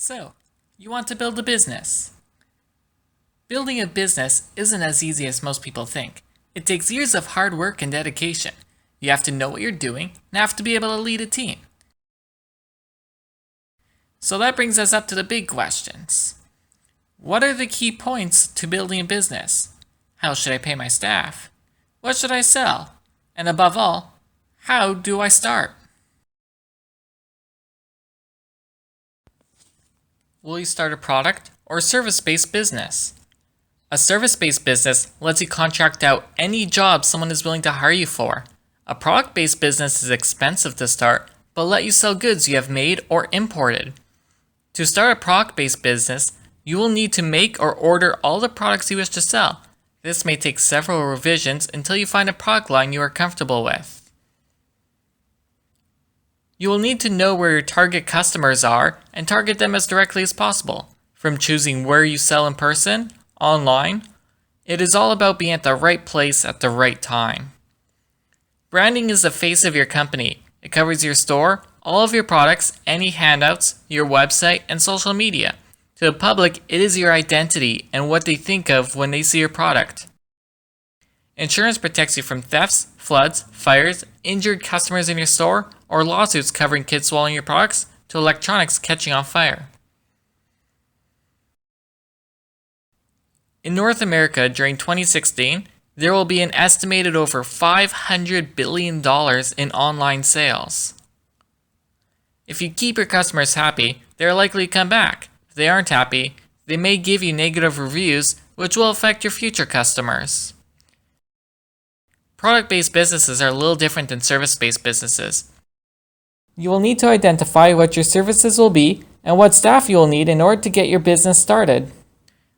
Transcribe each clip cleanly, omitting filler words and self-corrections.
So, you want to build a business. Building a business isn't as easy as most people think. It takes years of hard work and dedication. You have to know what you're doing and have to be able to lead a team. So that brings us up to the big questions. What are the key points to building a business? How should I pay my staff? What should I sell? And above all, how do I start? Will you start a product or service-based business? A service-based business lets you contract out any job someone is willing to hire you for. A product-based business is expensive to start, but let you sell goods you have made or imported. To start a product-based business, you will need to make or order all the products you wish to sell. This may take several revisions until you find a product line you are comfortable with. You will need to know where your target customers are and target them as directly as possible. From choosing where you sell in person, online, it is all about being at the right place at the right time. Branding is the face of your company. It covers your store, all of your products, any handouts, your website, and social media. To the public, it is your identity and what they think of when they see your product. Insurance protects you from thefts, floods, fires, injured customers in your store, or lawsuits covering kids swallowing your products to electronics catching on fire. In North America during 2016, there will be an estimated over $500 billion in online sales. If you keep your customers happy, they are likely to come back. If they aren't happy, they may give you negative reviews, which will affect your future customers. Product-based businesses are a little different than service-based businesses. You will need to identify what your services will be and what staff you will need in order to get your business started.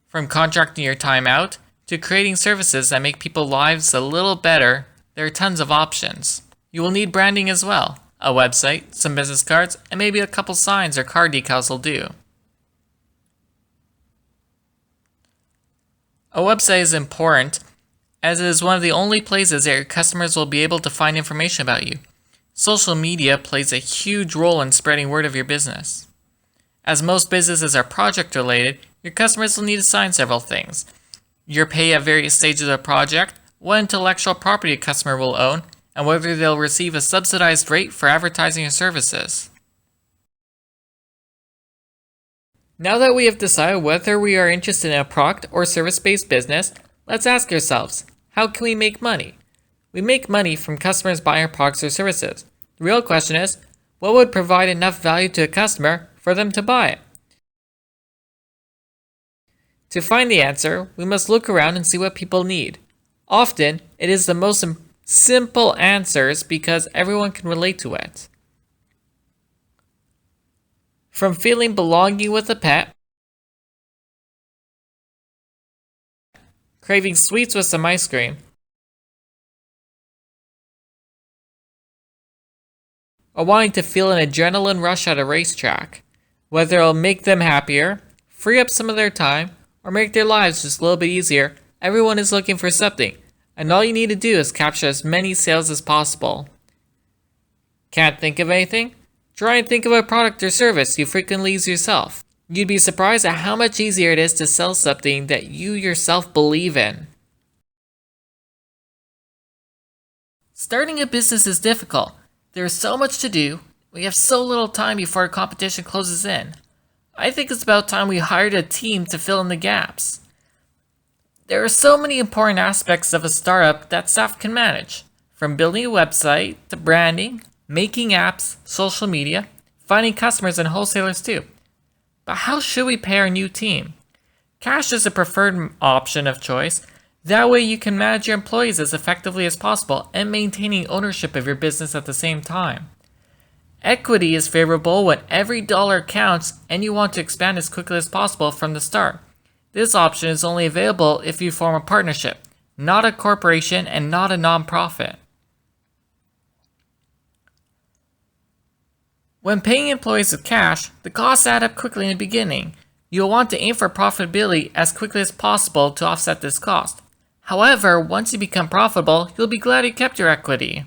From contracting your time out to creating services that make people's lives a little better, there are tons of options. You will need branding as well. A website, some business cards, and maybe a couple signs or car decals will do. A website is important as it is one of the only places that your customers will be able to find information about you. Social media plays a huge role in spreading word of your business. As most businesses are project related, your customers will need to sign several things. Your pay at various stages of the project, what intellectual property a customer will own, and whether they'll receive a subsidized rate for advertising your services. Now that we have decided whether we are interested in a product or service-based business, let's ask ourselves, how can we make money? We make money from customers buying our products or services. The real question is, what would provide enough value to a customer for them to buy it? To find the answer, we must look around and see what people need. Often, it is the most simple answers because everyone can relate to it. From feeling belonging with a pet, craving sweets with some ice cream, or wanting to feel an adrenaline rush at a racetrack. Whether it'll make them happier, free up some of their time, or make their lives just a little bit easier, everyone is looking for something, and all you need to do is capture as many sales as possible. Can't think of anything? Try and think of a product or service you frequently use yourself. You'd be surprised at how much easier it is to sell something that you yourself believe in. Starting a business is difficult. There is so much to do. We have so little time before our competition closes in. I think it's about time we hired a team to fill in the gaps. There are so many important aspects of a startup that staff can manage, from building a website to branding, making apps, social media, finding customers and wholesalers too. But how should we pay our new team? Cash is a preferred option of choice. That way you can manage your employees as effectively as possible and maintaining ownership of your business at the same time. Equity is favorable when every dollar counts and you want to expand as quickly as possible from the start. This option is only available if you form a partnership, not a corporation and not a nonprofit. When paying employees with cash, the costs add up quickly in the beginning. You'll want to aim for profitability as quickly as possible to offset this cost. However, once you become profitable, you'll be glad you kept your equity.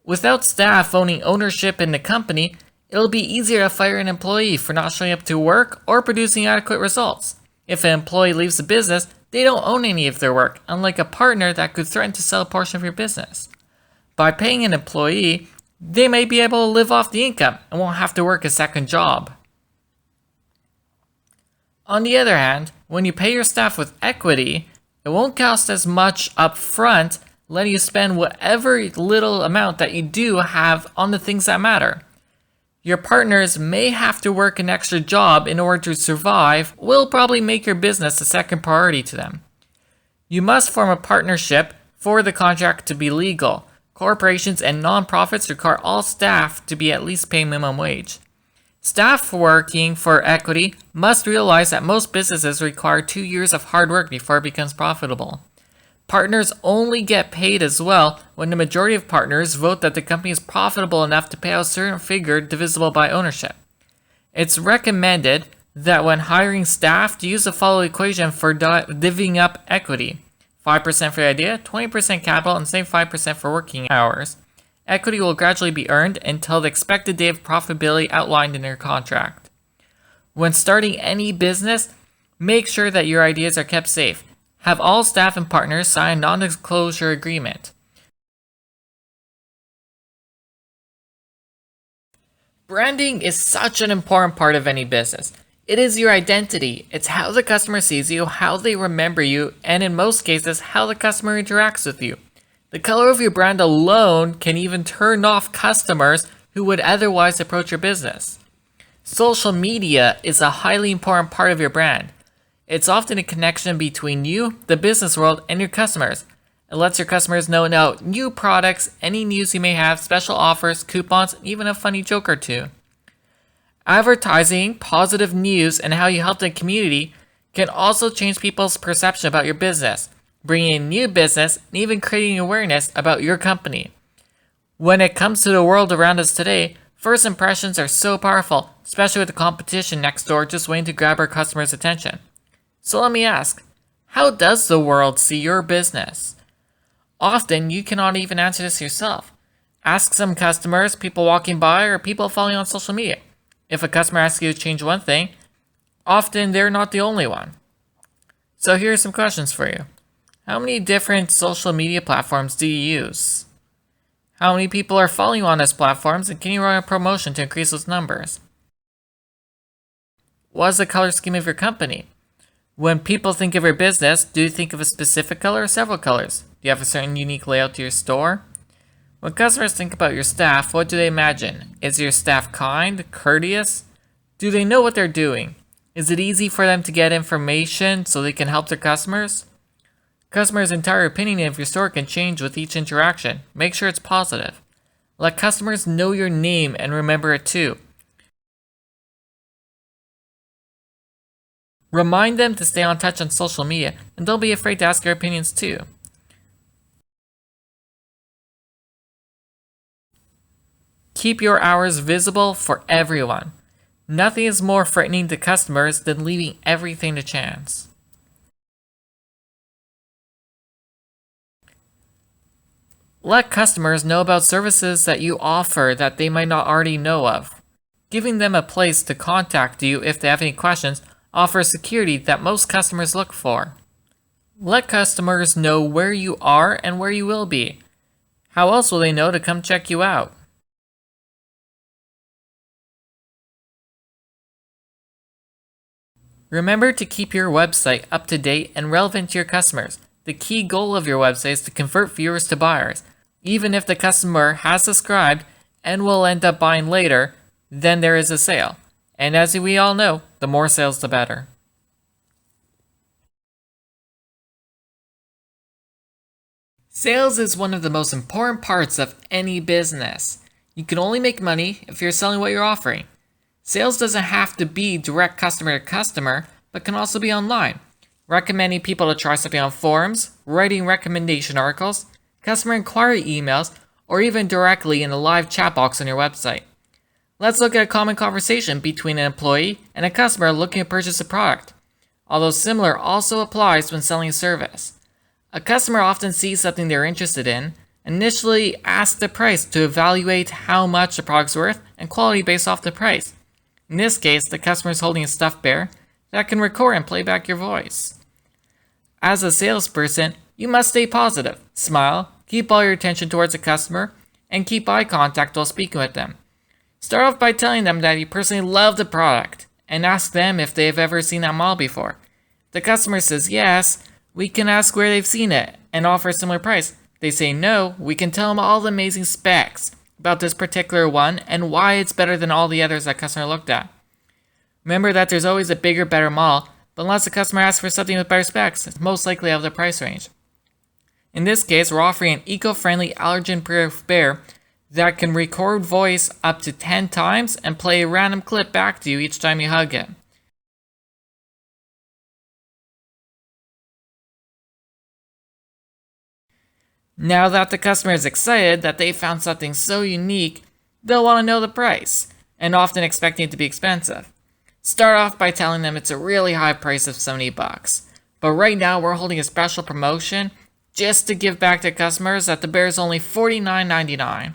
Without staff owning ownership in the company, It'll be easier to fire an employee for not showing up to work or producing adequate results. If an employee leaves the business, they don't own any of their work, unlike a partner that could threaten to sell a portion of your business. By paying an employee, they may be able to live off the income and won't have to work a second job. On the other hand, when you pay your staff with equity, it won't cost as much up front, letting you spend whatever little amount that you do have on the things that matter. Your partners may have to work an extra job in order to survive, will probably make your business a second priority to them. You must form a partnership for the contract to be legal. Corporations and nonprofits require all staff to be at least paying minimum wage. Staff working for equity must realize that most businesses require 2 years of hard work before it becomes profitable. Partners only get paid as well when the majority of partners vote that the company is profitable enough to pay out a certain figure divisible by ownership. It's recommended that when hiring staff to use the following equation for divvying up equity. 5% for the idea, 20% capital, and same 5% for working hours. Equity will gradually be earned until the expected date of profitability outlined in your contract. When starting any business, make sure that your ideas are kept safe. Have all staff and partners sign a non-disclosure agreement. Branding is such an important part of any business. It is your identity. It's how the customer sees you, how they remember you, and in most cases, how the customer interacts with you. The color of your brand alone can even turn off customers who would otherwise approach your business. Social media is a highly important part of your brand. It's often a connection between you, the business world, and your customers. It lets your customers know about new products, any news you may have, special offers, coupons, and even a funny joke or two. Advertising, positive news, and how you help the community can also change people's perception about your business, bringing in new business, and even creating awareness about your company. When it comes to the world around us today, first impressions are so powerful, especially with the competition next door just waiting to grab our customers' attention. So let me ask, how does the world see your business? Often, you cannot even answer this yourself. Ask some customers, people walking by, or people following on social media. If a customer asks you to change one thing, often they're not the only one. So here are some questions for you. How many different social media platforms do you use? How many people are following you on those platforms, and can you run a promotion to increase those numbers? What is the color scheme of your company? When people think of your business, do you think of a specific color or several colors? Do you have a certain unique layout to your store? When customers think about your staff, what do they imagine? Is your staff kind, courteous? Do they know what they're doing? Is it easy for them to get information so they can help their customers? Customers' entire opinion of your store can change with each interaction. Make sure it's positive. Let customers know your name and remember it too. Remind them to stay on touch on social media, and don't be afraid to ask their opinions too. Keep your hours visible for everyone. Nothing is more frightening to customers than leaving everything to chance. Let customers know about services that you offer that they might not already know of. Giving them a place to contact you if they have any questions offers security that most customers look for. Let customers know where you are and where you will be. How else will they know to come check you out? Remember to keep your website up to date and relevant to your customers. The key goal of your website is to convert viewers to buyers. Even if the customer has subscribed and will end up buying later, then there is a sale. And as we all know, the more sales the better. Sales is one of the most important parts of any business. You can only make money if you're selling what you're offering. Sales doesn't have to be direct customer to customer, but can also be online. Recommending people to try something on forums, writing recommendation articles, customer inquiry emails, or even directly in a live chat box on your website. Let's look at a common conversation between an employee and a customer looking to purchase a product. Although similar also applies when selling a service. A customer often sees something they're interested in, Initially, ask the price to evaluate how much the product's worth and quality based off the price. In this case, the customer is holding a stuffed bear that can record and play back your voice. As a salesperson, you must stay positive, smile, keep all your attention towards the customer, and keep eye contact while speaking with them. Start off by telling them that you personally love the product, and ask them if they've ever seen that model before. If the customer says yes, we can ask where they've seen it and offer a similar price. If they say no, we can tell them all the amazing specs about this particular one and why it's better than all the others that customer looked at. Remember that there's always a bigger, better model, but unless the customer asks for something with better specs, it's most likely out of the price range. In this case, we're offering an eco-friendly allergen-proof bear that can record voice up to 10 times and play a random clip back to you each time you hug it. Now that the customer is excited that they found something so unique, they'll want to know the price, and often expecting it to be expensive. Start off by telling them it's a really high price of $70, but right now we're holding a special promotion just to give back to customers that the bear is only $49.99.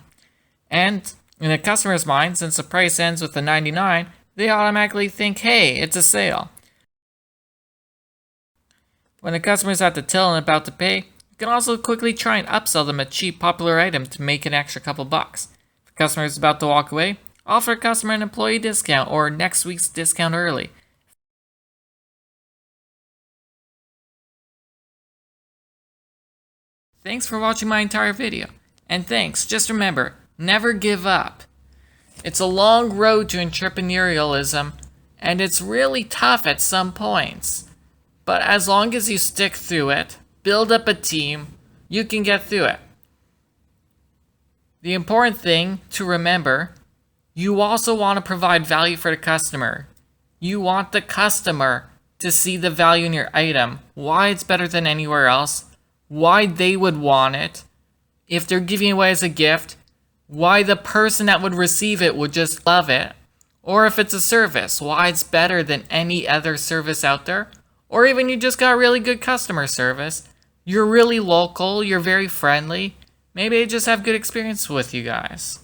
And in a customer's mind, since the price ends with the 99, they automatically think, hey, it's a sale. When the customer's at the till and about to pay, you can also quickly try and upsell them a cheap popular item to make an extra couple bucks. If the customer is about to walk away, offer a customer an employee discount or next week's discount early. Thanks for watching my entire video. And thanks, just remember, never give up. It's a long road to entrepreneurialism, and it's really tough at some points. But as long as you stick through it, build up a team, you can get through it. The important thing to remember, you also want to provide value for the customer. You want the customer to see the value in your item, why it's better than anywhere else, why they would want it, if they're giving it away as a gift, why the person that would receive it would just love it, or if it's a service, why it's better than any other service out there, or even you just got really good customer service, you're really local, you're very friendly, maybe they just have good experience with you guys.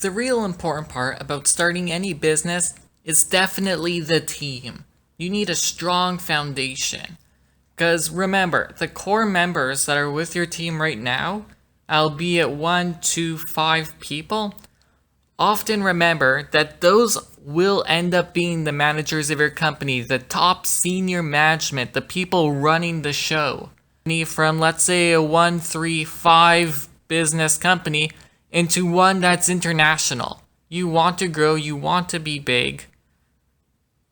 The real important part about starting any business is definitely the team. You need a strong foundation. Because remember, the core members that are with your team right now, albeit 1, 2, 5 people, often remember that those will end up being the managers of your company, the top senior management, the people running the show. From, let's say, a 1, 3, 5 business company into one that's international. You want to grow, you want to be big.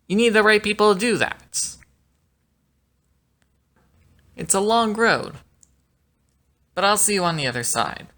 You need the right people to do that. It's a long road, but I'll see you on the other side.